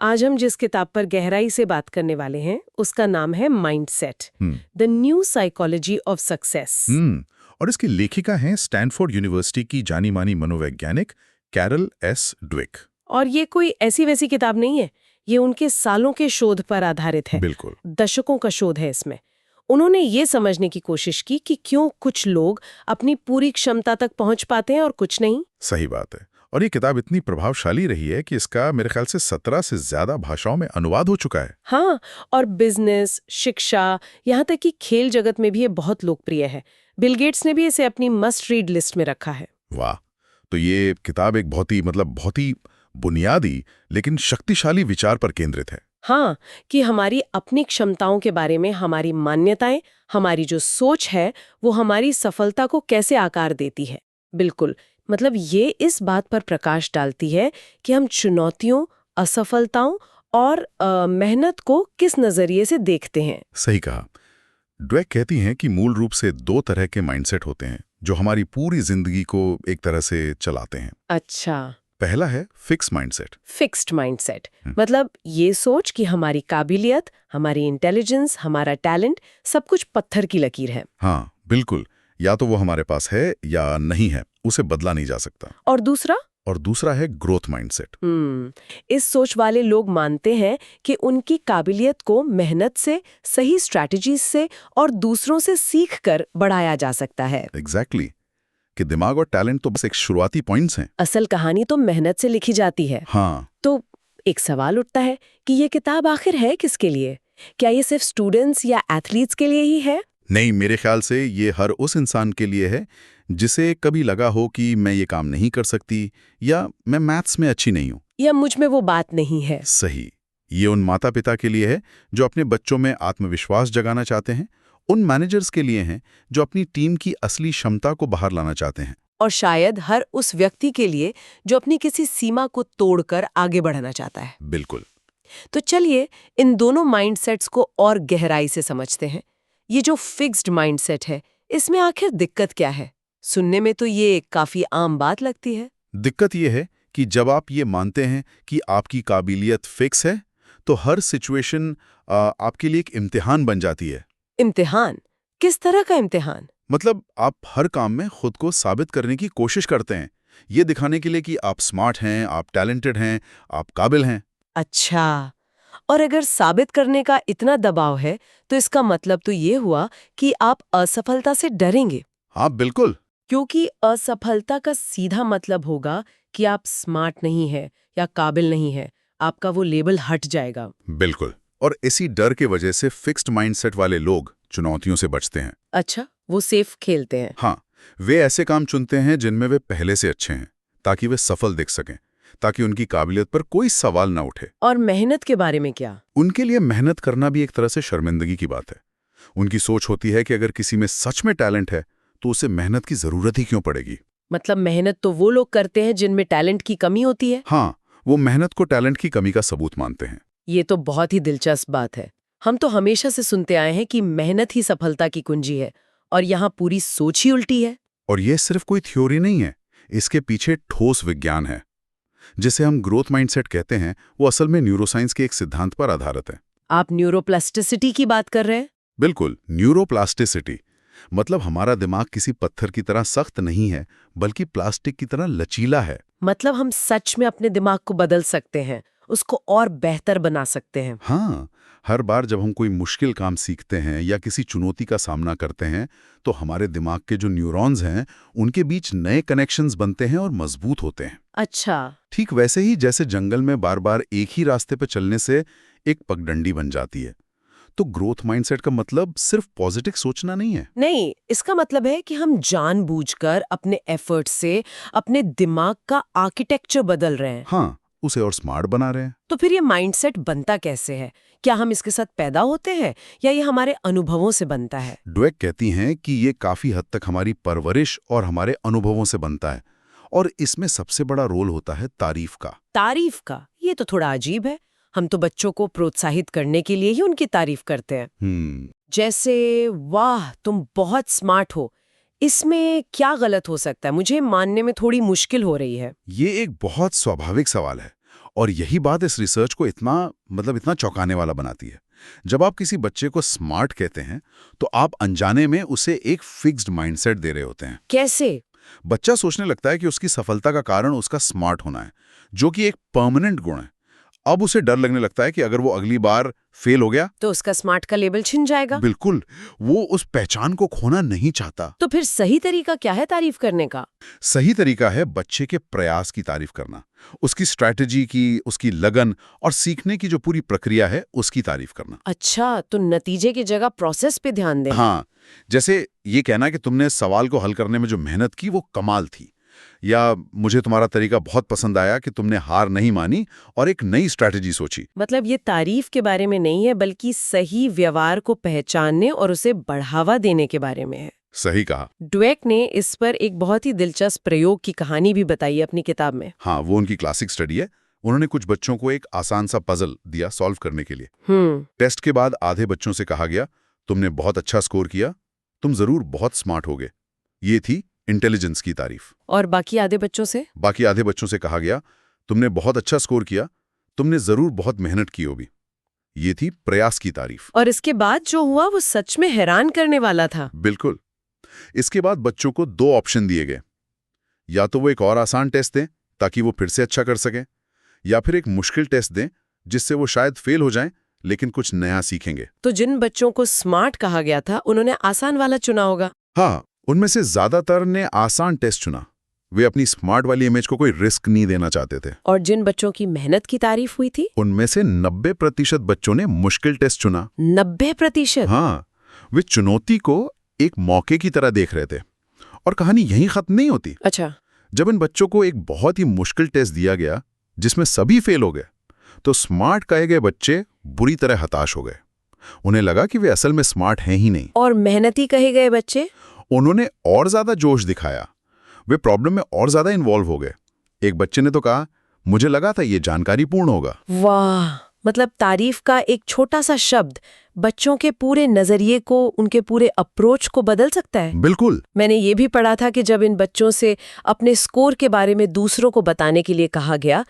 आज हम जिस किताब पर गहराई से बात करने वाले हैं उसका नाम है mindset, the new psychology of success. और इसकी लेखिका हैं स्टैनफोर्ड यूनिवर्सिटी की जानी मानी मनोवैज्ञानिक कैरल एस ड्वेक। और ये कोई ऐसी वैसी किताब नहीं है, ये उनके सालों के शोध पर आधारित है। बिल्कुल, दशकों का शोध है इसमें। उन्होंने ये समझने की कोशिश की कि क्यों कुछ लोग अपनी पूरी क्षमता तक पहुंच पाते हैं और कुछ नहीं। सही बात है। और ये किताब इतनी प्रभावशाली रही है कि इसका मेरे ख्याल से 17 से ज्यादा भाषाओं में अनुवाद हो चुका है। हाँ, और बिजनेस, शिक्षा, यहाँ तक कि खेल जगत में भी ये बहुत लोकप्रिय है। बिल गेट्स ने भी इसे अपनी मस्ट रीड लिस्ट में रखा है। वाह, तो ये किताब एक बहुत ही बुनियादी लेकिन शक्तिशाली विचार पर केंद्रित है। हाँ, कि हमारी अपनी क्षमताओं के बारे में हमारी मान्यताएं, हमारी जो सोच है वो हमारी सफलता को कैसे आकार देती है। बिल्कुल, मतलब ये इस बात पर प्रकाश डालती है कि हम चुनौतियों, असफलताओं और मेहनत को किस नजरिए से देखते हैं। सही कहा। ड्वेक कहती हैं कि मूल रूप से 2 तरह के माइंडसेट होते हैं जो हमारी पूरी जिंदगी को एक तरह से चलाते हैं। अच्छा, पहला है फिक्स माइंडसेट। फिक्स्ड माइंडसेट मतलब ये सोच कि हमारी काबिलियत, हमारी इंटेलिजेंस, हमारा टैलेंट सब कुछ पत्थर की लकीर है। हाँ बिल्कुल, या तो वो हमारे पास है या नहीं है, उसे बदला नहीं जा सकता। और दूसरा है ग्रोथ माइंडसेट। इस सोच वाले लोग मानते हैं कि उनकी काबिलियत को मेहनत से, सही स्ट्रैटेजीज से और दूसरों से सीखकर बढ़ाया जा सकता है। एग्जैक्टली, कि दिमाग और टैलेंट तो बस एक शुरुआती पॉइंट्स हैं। असल कहानी तो मेहनत से लिखी जाती है। हाँ, तो एक सवाल उठता है कि ये किताब आखिर है किसके लिए? क्या ये सिर्फ स्टूडेंट्स या एथलीट्स के लिए ही है? नहीं, मेरे ख्याल से ये हर उस इंसान के लिए है जिसे कभी लगा हो कि मैं ये काम नहीं कर सकती, या मैं मैथ्स में अच्छी नहीं हूँ, या मुझ में वो बात नहीं है। सही। ये उन माता पिता के लिए है जो अपने बच्चों में आत्मविश्वास जगाना चाहते हैं, उन मैनेजर्स के लिए हैं जो अपनी टीम की असली क्षमता को बाहर लाना चाहते हैं, और शायद हर उस व्यक्ति के लिए जो अपनी किसी सीमा को तोड़कर आगे बढ़ना चाहता है। बिल्कुल। तो चलिए इन दोनों माइंडसेट्स को और गहराई से समझते हैं। ये जो फिक्स्ड माइंडसेट है, इसमें आखिर दिक्कत क्या है? सुनने में तो ये काफी आम बात लगती है। दिक्कत ये है कि जब आप ये मानते हैं कि आपकी काबिलियत फिक्स है, तो हर सिचुएशन आपके लिए एक इम्तिहान बन जाती है। इम्तिहान? किस तरह का इम्तिहान? मतलब आप हर काम में खुद को साबित करने की कोशिश करते हैं, ये दिखाने के लिए कि आप स्मार्ट हैं, आप टैलेंटेड हैं, आप काबिल हैं। अच्छा, और अगर साबित करने का इतना दबाव है तो इसका मतलब तो ये हुआ कि आप असफलता से डरेंगे। हाँ बिल्कुल। क्योंकि असफलता का सीधा मतलब होगा कि आप स्मार्ट नहीं है या काबिल नहीं है, आपका वो लेबल हट जाएगा। बिल्कुल, और इसी डर के वजह से फिक्स्ड माइंडसेट वाले लोग चुनौतियों से बचते हैं। अच्छा, वो सेफ खेलते हैं। हाँ, वे ऐसे काम चुनते हैं जिनमें वे पहले से अच्छे हैं, ताकि वे सफल दिख सकें, ताकि उनकी काबिलियत पर कोई सवाल ना उठे। और मेहनत के बारे में क्या? उनके लिए मेहनत करना भी एक तरह से शर्मिंदगी की बात है। उनकी सोच होती है कि अगर किसी में सच में टैलेंट है तो उसे मेहनत की जरूरत ही क्यों पड़ेगी। मतलब मेहनत तो वो लोग करते हैं जिनमें टैलेंट की कमी होती है। हाँ, वो मेहनत को टैलेंट की कमी का सबूत मानते हैं। ये तो बहुत ही दिलचस्प बात है। हम तो हमेशा से सुनते आए हैं कि मेहनत ही सफलता की कुंजी है, और यहाँ पूरी सोच ही उल्टी है। और ये सिर्फ कोई थ्योरी नहीं है, इसके पीछे ठोस विज्ञान है। जिसे हम ग्रोथ माइंडसेट कहते हैं, वो असल में न्यूरोसाइंस के एक सिद्धांत पर आधारित है। आप न्यूरोप्लास्टिसिटी की बात कर रहे हैं? बिल्कुल, न्यूरोप्लास्टिसिटी मतलब हमारा दिमाग किसी पत्थर की तरह सख्त नहीं है, बल्कि प्लास्टिक की तरह लचीला है। मतलब हम सच में अपने दिमाग को बदल सकते हैं, उसको और बेहतर बना सकते हैं। हाँ, हर बार जब हम कोई मुश्किल काम सीखते हैं या किसी चुनौती का सामना करते हैं, तो हमारे दिमाग के जो न्यूरॉन्स हैं, उनके बीच नए कनेक्शंस बनते हैं और मजबूत होते हैं। अच्छा। ठीक वैसे ही जैसे जंगल में बार बार एक ही रास्ते पर चलने से एक पगडंडी बन जाती है। तो ग्रोथ माइंडसेट का मतलब सिर्फ पॉजिटिव सोचना नहीं है। नहीं, इसका मतलब है कि हम जानबूझकर अपने एफर्ट से अपने दिमाग का आर्किटेक्चर बदल रहे हैं। हाँ, उसे और स्मार्ट बना रहे हैं। तो फिर ये माइंडसेट बनता कैसे है? क्या हम इसके साथ पैदा होते हैं या ये हमारे अनुभवों से बनता है? ड्वेक कहती हैं कि ये काफी हद तक हमारी परवरिश और हमारे अनुभवों से बनता है, और इसमें सबसे बड़ा रोल होता है तारीफ का। तारीफ का? ये तो थोड़ा अजीब है। हम तो बच्चों को प्रोत्साहित करने के लिए ही उनकी तारीफ करते हैं। जैसे, वाह तुम बहुत स्मार्ट हो। इसमें क्या गलत हो सकता है? मुझे मानने में थोड़ी मुश्किल हो रही है। ये एक बहुत स्वाभाविक सवाल है, और यही बात इस रिसर्च को इतना चौंकाने वाला बनाती है। जब आप किसी बच्चे को स्मार्ट कहते हैं तो आप अनजाने में उसे एक फिक्स्ड माइंडसेट दे रहे होते हैं। कैसे? बच्चा सोचने लगता है कि उसकी सफलता का कारण उसका स्मार्ट होना है, जो कि एक परमानेंट गुण है। अब उसे डर लगने लगता है कि अगर वो अगली बार फेल हो गया तो उसका स्मार्ट का लेबल छिन जाएगा। बिल्कुल, वो उस पहचान को खोना नहीं चाहता। तो फिर सही तरीका क्या है तारीफ करने का? सही तरीका है बच्चे के प्रयास की तारीफ करना, उसकी स्ट्रैटेजी की, उसकी लगन और सीखने की जो पूरी प्रक्रिया है उसकी तारीफ करना। अच्छा, तो नतीजे की जगह प्रोसेस पे ध्यान दें। हाँ, जैसे ये कहना कि तुमने सवाल को हल करने में जो मेहनत की वो कमाल थी, या मुझे तुम्हारा तरीका बहुत पसंद आया कि तुमने हार नहीं मानी और एक नई स्ट्रैटेजी सोची। मतलब ये तारीफ के बारे में नहीं है, बल्कि सही व्यवहार को पहचानने और उसे बढ़ावा देने के बारे में है। सही कहा। ड्वेक ने इस पर एक बहुत ही दिलचस्प प्रयोग की कहानी भी बताई है अपनी किताब में। हाँ, वो उनकी क्लासिक स्टडी है। उन्होंने कुछ बच्चों को एक आसान सा पजल दिया सॉल्व करने के लिए। टेस्ट के बाद आधे बच्चों से कहा गया, तुमने बहुत अच्छा स्कोर किया, तुम जरूर बहुत स्मार्ट होगे। ये थी इंटेलिजेंस की तारीफ। और बाकी आधे बच्चों से कहा गया, तुमने बहुत अच्छा स्कोर किया, तुमने जरूर बहुत मेहनत की होगी। ये थी प्रयास की तारीफ। और इसके बाद जो हुआ वो सच में हैरान करने वाला था। बिल्कुल। इसके बाद बच्चों को 2 ऑप्शन दिए गए, या तो वो एक और आसान टेस्ट दें ताकि वो फिर से अच्छा कर सकें, या फिर एक मुश्किल टेस्ट दें जिससे वो शायद फेल हो जाएं लेकिन कुछ नया सीखेंगे। तो जिन बच्चों को स्मार्ट कहा गया था उन्होंने आसान वाला चुना होगा। हाँ, उनमें से ज्यादातर ने आसान टेस्ट चुना। वे अपनी स्मार्ट वाली इमेज को कोई रिस्क नहीं देना चाहते थे। और जिन बच्चों की मेहनत की तारीफ हुई थी उनमें से 90% बच्चों ने मुश्किल टेस्ट चुना। 90%? हाँ, वे चुनौती को एक मौके की तरह देख रहे थे। और कहानी यहीं खत्म नहीं होती। अच्छा। जब इन बच्चों को एक बहुत ही मुश्किल टेस्ट दिया गया जिसमें सभी फेल हो गए, तो स्मार्ट कहे गए बच्चे बुरी तरह हताश हो गए। उन्हें लगा कि वे असल में स्मार्ट हैं ही नहीं। और मेहनती कहे गए बच्चे? उन्होंने और ज्यादा जोश दिखाया, वे प्रॉब्लम में और ज्यादा इन्वॉल्व हो गए। एक बच्चे ने तो कहा, मुझे लगा था ये जानकारीपूर्ण होगा। वाह, मतलब तारीफ का एक छोटा सा शब्द बच्चों के पूरे नजरिए को, उनके पूरे अप्रोच को बदल सकता है। बिल्कुल। मैंने ये भी पढ़ा था कि जब इन बच्चों से अपने स्कोर के बारे में दूसरों को बताने के लिए कहा गया,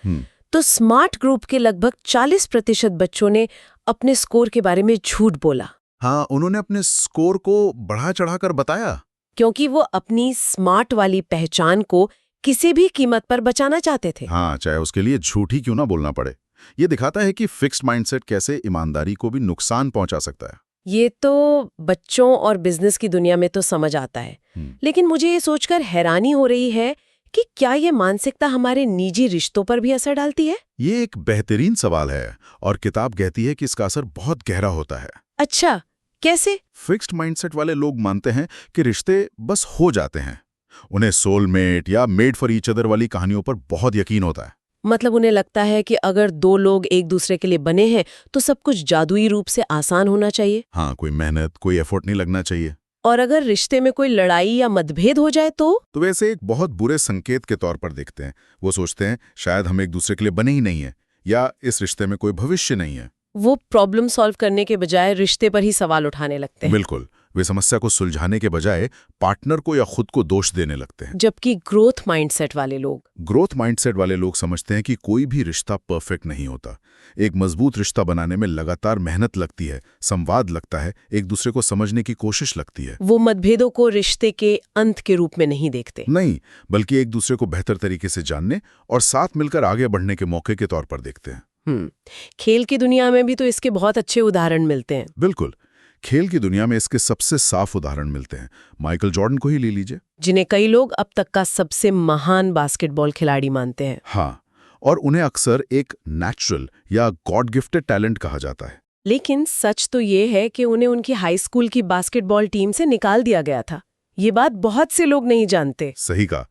तो स्मार्ट ग्रुप के लगभग 40% बच्चों ने अपने स्कोर के बारे में झूठ बोला। हाँ, उन्होंने अपने स्कोर को बढ़ा चढ़ाकर बताया, क्योंकि वो अपनी स्मार्ट वाली पहचान को किसी भी कीमत पर बचाना चाहते थे। हाँ, चाहे उसके लिए झूठ ही क्यों ना बोलना पड़े। ये दिखाता है कि फिक्स्ड माइंडसेट कैसे ईमानदारी को भी नुकसान पहुंचा सकता है। ये तो बच्चों और बिजनेस की दुनिया में तो समझ आता है, लेकिन मुझे ये सोचकर हैरानी हो रही है कि क्या ये मानसिकता हमारे निजी रिश्तों पर भी असर डालती है? ये एक बेहतरीन सवाल है और किताब कहती है कि इसका असर बहुत गहरा होता है। अच्छा, कैसे? फिक्स्ड माइंडसेट वाले लोग मानते हैं कि रिश्ते बस हो जाते हैं। उन्हें सोलमेट या मेड फॉर ईच अदर वाली कहानियों पर बहुत यकीन होता है। मतलब उन्हें लगता है कि अगर 2 लोग एक दूसरे के लिए बने हैं तो सब कुछ जादुई रूप से आसान होना चाहिए। हाँ, कोई मेहनत, कोई एफर्ट नहीं लगना चाहिए। और अगर रिश्ते में कोई लड़ाई या मतभेद हो जाए तो वैसे एक बहुत बुरे संकेत के तौर पर देखते हैं। वो सोचते हैं शायद हम एक दूसरे के लिए बने ही नहीं है, या इस रिश्ते में कोई भविष्य नहीं है। वो प्रॉब्लम सॉल्व करने के बजाय रिश्ते पर ही सवाल उठाने लगते हैं। बिल्कुल, वे समस्या को सुलझाने के बजाय पार्टनर को या खुद को दोष देने लगते हैं। जबकि ग्रोथ माइंडसेट वाले लोग समझते हैं कि कोई भी रिश्ता परफेक्ट नहीं होता। एक मजबूत रिश्ता बनाने में लगातार मेहनत लगती है, संवाद लगता है, एक दूसरे को समझने की कोशिश लगती है। वो मतभेदों को रिश्ते के अंत के रूप में नहीं देखते। नहीं, बल्कि एक दूसरे को बेहतर तरीके से जानने और साथ मिलकर आगे बढ़ने के मौके के तौर पर देखते हैं। खेल की दुनिया में भी तो इसके बहुत अच्छे उदाहरण मिलते हैं। बिल्कुल, खेल की दुनिया में इसके सबसे साफ उदाहरण मिलते हैं। माइकल जॉर्डन को ही ले लीजिए, जिन्हें कई लोग अब तक का सबसे महान बास्केटबॉल खिलाड़ी मानते हैं। हाँ, और उन्हें अक्सर एक नेचुरल या गॉड गिफ्टेड टैलेंट कहा जाता है। लेकिन सच तो ये है कि उन्हें उनकी हाई स्कूल की बास्केटबॉल टीम से निकाल दिया गया था। ये बात बहुत से लोग नहीं जानते। सही कहा।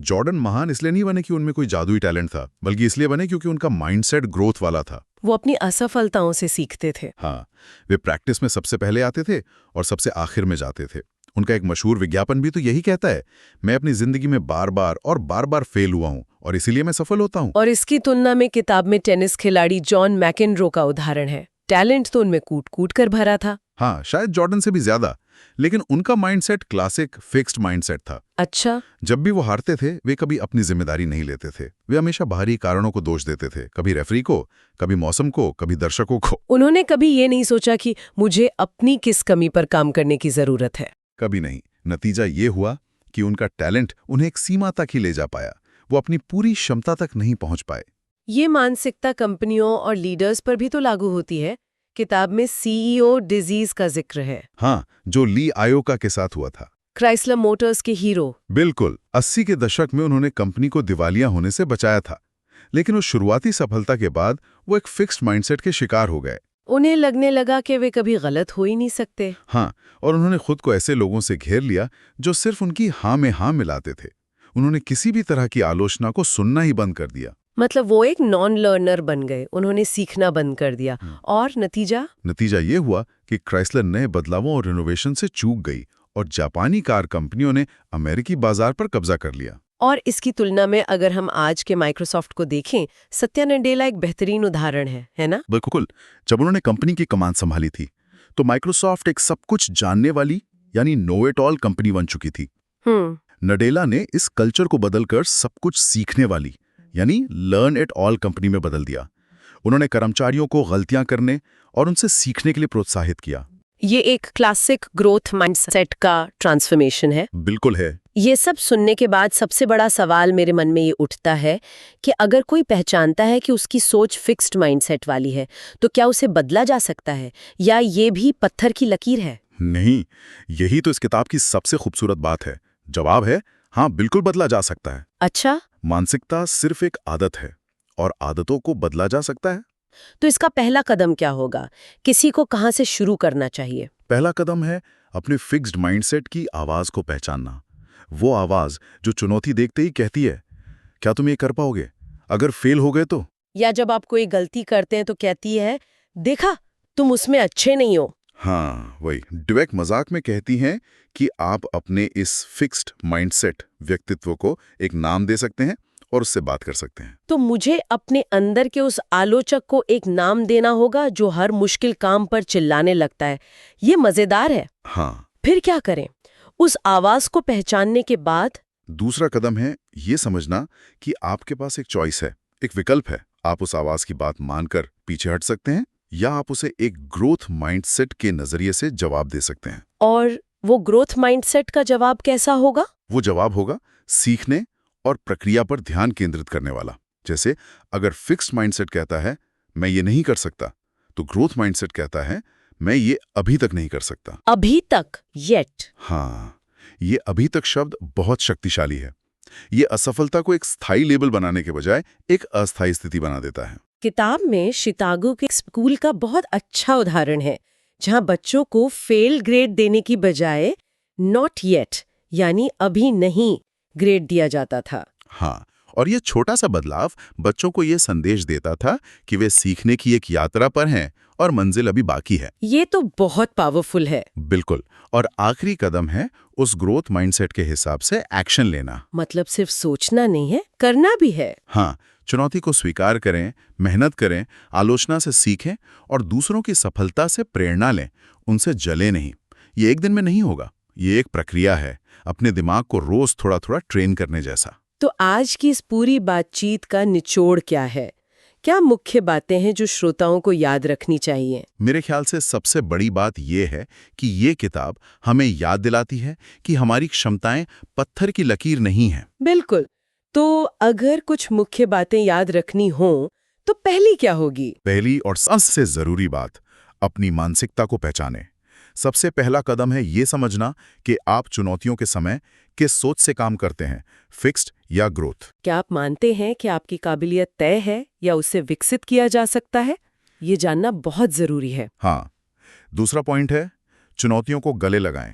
जॉर्डन महान इसलिए नहीं बने कि उनमें कोई जादुई टैलेंट था, बल्कि इसलिए बने क्योंकि उनका माइंडसेट ग्रोथ वाला था। वो अपनी असफलताओं से सीखते थे। हाँ, वे प्रैक्टिस में सबसे पहले आते थे और सबसे आखिर में जाते थे। उनका एक मशहूर विज्ञापन भी तो यही कहता है, मैं अपनी जिंदगी में बार बार फेल हुआ हूं और इसीलिए मैं सफल होता हूं। और इसकी तुलना में किताब में टेनिस खिलाड़ी जॉन मैकेनरो का उदाहरण है। टैलेंट तो उनमें कूट कूट कर भरा था। हाँ, शायद जॉर्डन से भी ज्यादा, लेकिन उनका माइंडसेट क्लासिक फिक्स्ड माइंडसेट था। अच्छा। जब भी वो हारते थे वे कभी अपनी जिम्मेदारी नहीं लेते थे। वे हमेशा बाहरी कारणों को दोष देते थे, कभी रेफरी को, कभी मौसम को, कभी दर्शकों को। उन्होंने कभी ये नहीं सोचा कि मुझे अपनी किस कमी पर काम करने की जरूरत है। कभी नहीं। नतीजा ये हुआ कि उनका टैलेंट उन्हें एक सीमा तक ही ले जा पाया, वो अपनी पूरी क्षमता तक नहीं पहुंच पाए। ये मानसिकता कंपनियों और लीडर्स पर भी तो लागू होती है। किताब में सीईओ डिजीज का जिक्र है। हाँ, जो ली आयोका के साथ हुआ था। क्राइसलर मोटर्स के हीरो। बिल्कुल। 80 के दशक में उन्होंने कंपनी को दिवालिया होने से बचाया था, लेकिन उस शुरुआती सफलता के बाद वो एक फिक्स्ड माइंडसेट के शिकार हो गए। उन्हें लगने लगा कि वे कभी गलत हो ही नहीं सकते। हाँ, और उन्होंने खुद को ऐसे लोगों से घेर लिया जो सिर्फ उनकी हाँ में हाँ मिलाते थे। उन्होंने किसी भी तरह की आलोचना को सुनना ही बंद कर दिया। मतलब वो एक नॉन लर्नर बन गए, उन्होंने सीखना बंद कर दिया। और नतीजा ये हुआ कि क्राइसलर नए बदलावों और इनोवेशन से चूक गई और जापानी कार कंपनियों ने अमेरिकी बाजार पर कब्जा कर लिया। और इसकी तुलना में अगर हम आज के माइक्रोसॉफ्ट को देखें, सत्या नडेला एक बेहतरीन उदाहरण है ना? बिल्कुल। जब उन्होंने कंपनी की कमान संभाली थी तो माइक्रोसॉफ्ट एक सब कुछ जानने वाली यानी नो इट ऑल कंपनी बन चुकी थी। नडेला ने इस कल्चर को बदलकर सब कुछ सीखने वाली यानी लर्न इट ऑल कंपनी में बदल दिया। उन्होंने कर्मचारियों को गलतियां करने और उनसे सीखने के लिए प्रोत्साहित किया। ये एक क्लासिक ग्रोथ माइंडसेट का ट्रांसफॉर्मेशन है। बिल्कुल है। ये सब सुनने के बाद सबसे बड़ा सवाल मेरे मन में ये उठता है कि अगर कोई पहचानता है कि उसकी सोच फिक्स्ड माइंडसेट वाली है, तो क्या उसे बदला जा सकता है या ये भी पत्थर की लकीर है? नहीं, यही तो इस किताब की सबसे खूबसूरत बात है। जवाब है हाँ, बिल्कुल बदला जा सकता है। अच्छा। मानसिकता सिर्फ एक आदत है और आदतों को बदला जा सकता है। तो इसका पहला कदम क्या होगा? किसी को कहाँ से शुरू करना चाहिए? पहला कदम है अपने फिक्स्ड माइंडसेट की आवाज को पहचानना। वो आवाज जो चुनौती देखते ही कहती है, क्या तुम ये कर पाओगे? अगर फेल हो गए तो? या जब आप कोई गलती करते हैं तो कहती है, देखा तुम उसमें अच्छे नहीं हो। हाँ, वही। ड्वेक मजाक में कहती हैं कि आप अपने इस फिक्स्ड माइंडसेट व्यक्तित्व को एक नाम दे सकते हैं और उससे बात कर सकते हैं। तो मुझे अपने अंदर के उस आलोचक को एक नाम देना होगा जो हर मुश्किल काम पर चिल्लाने लगता है। ये मजेदार है। हाँ। फिर क्या करें? उस आवाज को पहचानने के बाद दूसरा कदम है ये समझना कि आपके पास एक चॉइस है, एक विकल्प है। आप उस आवाज की बात मानकर पीछे हट सकते हैं या आप उसे एक ग्रोथ माइंडसेट के नजरिए से जवाब दे सकते हैं। और वो ग्रोथ माइंडसेट का जवाब कैसा होगा? वो जवाब होगा सीखने और प्रक्रिया पर ध्यान केंद्रित करने वाला। जैसे अगर फिक्स्ड माइंडसेट कहता है मैं ये नहीं कर सकता, तो ग्रोथ माइंडसेट कहता है मैं ये अभी तक नहीं कर सकता। अभी तक, येट। हाँ, ये अभी तक शब्द बहुत शक्तिशाली है। ये असफलता को एक स्थायी लेबल बनाने के बजाय एक अस्थायी स्थिति बना देता है। किताब में शिकागो के स्कूल का बहुत अच्छा उदाहरण है, जहां बच्चों को फेल ग्रेड देने की बजाय नॉट येट यानी अभी नहीं ग्रेड दिया जाता था। हाँ, और ये छोटा सा बदलाव बच्चों को ये संदेश देता था कि वे सीखने की एक यात्रा पर हैं और मंजिल अभी बाकी है। ये तो बहुत पावरफुल है। बिल्कुल। और आखिरी कदम है उस ग्रोथ माइंडसेट के हिसाब से एक्शन लेना। मतलब सिर्फ सोचना नहीं है, करना भी है। हाँ, चुनौती को स्वीकार करें, मेहनत करें, आलोचना से सीखें और दूसरों की सफलता से प्रेरणा लें, उनसे जले नहीं। ये एक दिन में नहीं होगा, ये एक प्रक्रिया है, अपने दिमाग को रोज थोड़ा थोड़ा ट्रेन करने जैसा। तो आज की इस पूरी बातचीत का निचोड़ क्या है? क्या मुख्य बातें हैं जो श्रोताओं को याद रखनी चाहिए? मेरे ख्याल से सबसे बड़ी बात यह है कि ये किताब हमें याद दिलाती है कि हमारी क्षमताएं पत्थर की लकीर नहीं हैं। बिल्कुल। तो अगर कुछ मुख्य बातें याद रखनी हो, तो पहली क्या होगी? पहली और सबसे जरूरी बात, अपनी मानसिकता को पहचानें। सबसे पहला कदम है ये समझना कि आप चुनौतियों के समय किस सोच से काम करते हैं, फिक्स्ड या ग्रोथ। क्या आप मानते हैं कि आपकी काबिलियत तय है या उसे विकसित किया जा सकता है? ये जानना बहुत जरूरी है। हाँ। दूसरा पॉइंट है चुनौतियों को गले लगाएं।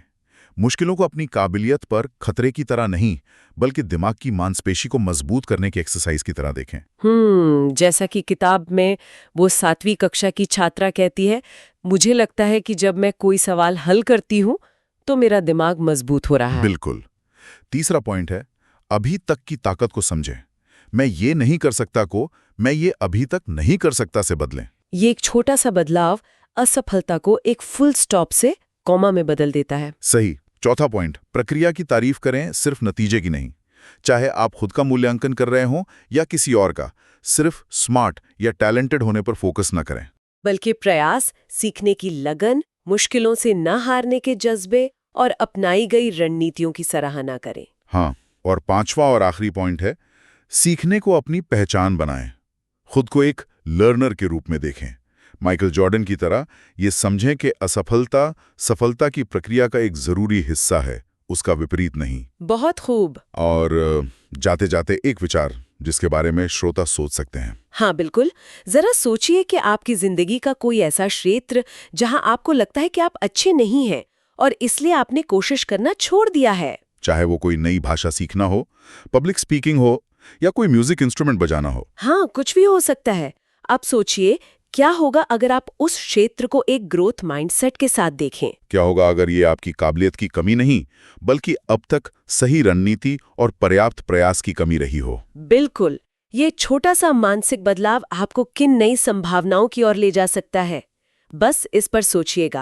मुश्किलों को अपनी काबिलियत पर खतरे की तरह नहीं, बल्कि दिमाग की मांसपेशी को मजबूत करने की एक्सरसाइज की तरह देखें। जैसा कि किताब में वो 7वीं कक्षा की छात्रा कहती है, मुझे लगता है कि जब मैं कोई सवाल हल करती हूँ तो मेरा दिमाग मजबूत हो रहा है। बिल्कुल। तीसरा पॉइंट है अभी तक की ताकत को समझें। मैं ये नहीं कर सकता को मैं ये अभी तक नहीं कर सकता से बदलें। ये एक छोटा सा बदलाव असफलता को एक फुल स्टॉप से कॉमा में बदल देता है। सही। चौथा पॉइंट, प्रक्रिया की तारीफ करें, सिर्फ नतीजे की नहीं। चाहे आप खुद का मूल्यांकन कर रहे हों या किसी और का, सिर्फ स्मार्ट या टैलेंटेड होने पर फोकस न करें। बल्कि प्रयास, सीखने की लगन, मुश्किलों से न हारने के जज्बे और अपनाई गई रणनीतियों की सराहना करें। हाँ, और पांचवा और आखिरी पॉइंट है, सीखने को अपनी पहचान बनाएं। खुद को एक लर्नर के रूप में देखें। माइकल जॉर्डन की तरह ये समझें कि असफलता सफलता की प्रक्रिया का एक जरूरी हिस्सा है, उसका विपरीत नहीं। बहुत खूब। और जाते जाते एक विचार जिसके बारे में श्रोता सोच सकते हैं। हाँ बिल्कुल, जरा सोचिए कि आपकी जिंदगी का कोई ऐसा क्षेत्र जहां आपको लगता है कि आप अच्छे नहीं हैं और इसलिए आपने कोशिश करना छोड़ दिया है। चाहे वो कोई नई भाषा सीखना हो, पब्लिक स्पीकिंग हो या कोई म्यूजिक इंस्ट्रूमेंट बजाना हो। हाँ, कुछ भी हो सकता है। अब सोचिए, क्या होगा अगर आप उस क्षेत्र को एक ग्रोथ माइंडसेट के साथ देखें? क्या होगा अगर ये आपकी काबिलियत की कमी नहीं, बल्कि अब तक सही रणनीति और पर्याप्त प्रयास की कमी रही हो? बिल्कुल, ये छोटा सा मानसिक बदलाव आपको किन नई संभावनाओं की ओर ले जा सकता है, बस इस पर सोचिएगा।